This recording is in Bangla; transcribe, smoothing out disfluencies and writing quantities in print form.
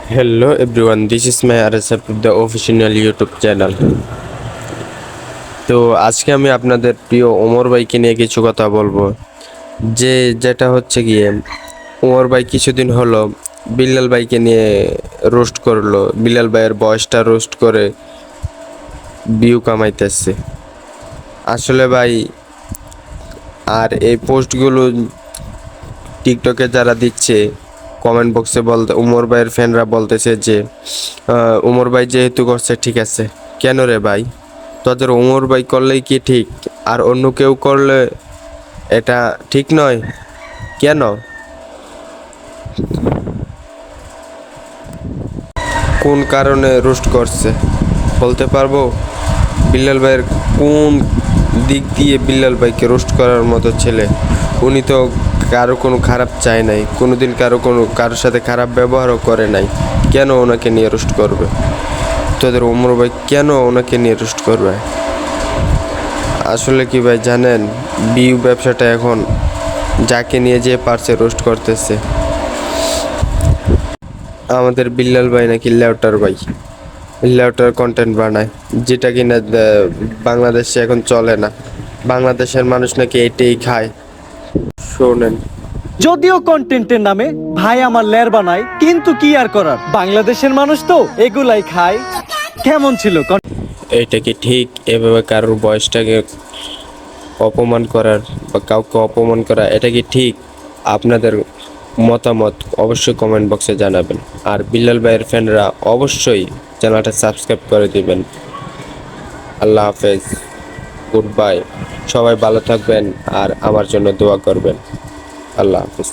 Hello everyone, this is my RSF the official YouTube channel. তো আজকে আমি আপনাদের প্রিয় ওমর ভাইকে নিয়ে কিছু কথা বলবো। যেটা হচ্ছে গিয়ে ওমর ভাই কিছুদিন হলো বিল্লাল ভাইকে নিয়ে রোস্ট করলো। বিল্লাল ভাইয়ের বয়সটা রোস্ট করে ভিউ কামাইতেছে। আসলে ভাই আর এই পোস্টগুলো টিকটকে যারা দিচ্ছে কমেন্ট বক্সে বলতে উমর ভাইয়ের ফ্যানরা বলতেছে যে উমর ভাই যেহেতু করছে ঠিক আছে, কেন রে ভাই তোদের উমর ভাই করলেই কি ঠিক আর অন্য কেউ করলে এটা ঠিক নয়? কেন? কোন কারণে রোস্ট করছে বলতে পারবো? বিল্লাল ভাইয়ের কোন দিক দিয়ে বিল্লাল ভাইকে রোস্ট করার মতো ছেলে? উনি তো কারো কোনো খারাপ চায় নাই, কোনোদিন কারোর সাথে খারাপ ব্যবহারও করে নাই। কেন ওনাকে নিয়ে রোস্ট করবে? তোদের ওমর ভাই কেন ওনাকে নিয়ে রোস্ট করবে? আসলে কি ভাই জানেন, বিউ ব্যবসাটা এখন যাকে নিয়ে যে পারছে রোস্ট করতেছে। আমাদের বিল্লাল ভাই নাকি লেউটার কন্টেন্ট বানায়, যেটা কিনা বাংলাদেশে এখন চলে না। বাংলাদেশের মানুষ নাকি এটাই খায়। শোনেন, যদিও কন্টেন্টের নামে ভাই আমার লের বানায়, কিন্তু কি আর করার, বাংলাদেশের মানুষ তো এগুলাই খায়। কেমন ছিল এইটা কি ঠিক এভাবে কারোর বয়সটাকে অপমান করার বা কাউকে অপমান করা, এটা কি ঠিক? আপনাদের মতামত অবশ্যই কমেন্ট বক্সে জানাবেন। আর বিল্লাল ভাইয়ের ফ্যানরা অবশ্যই চ্যানেলটা সাবস্ক্রাইব করে দিবেন। আল্লাহ হাফেজ, গুড বাই। সবাই ভালো থাকবেন আর আমার জন্য দোয়া করবেন। আল্লাহ হাফেজ।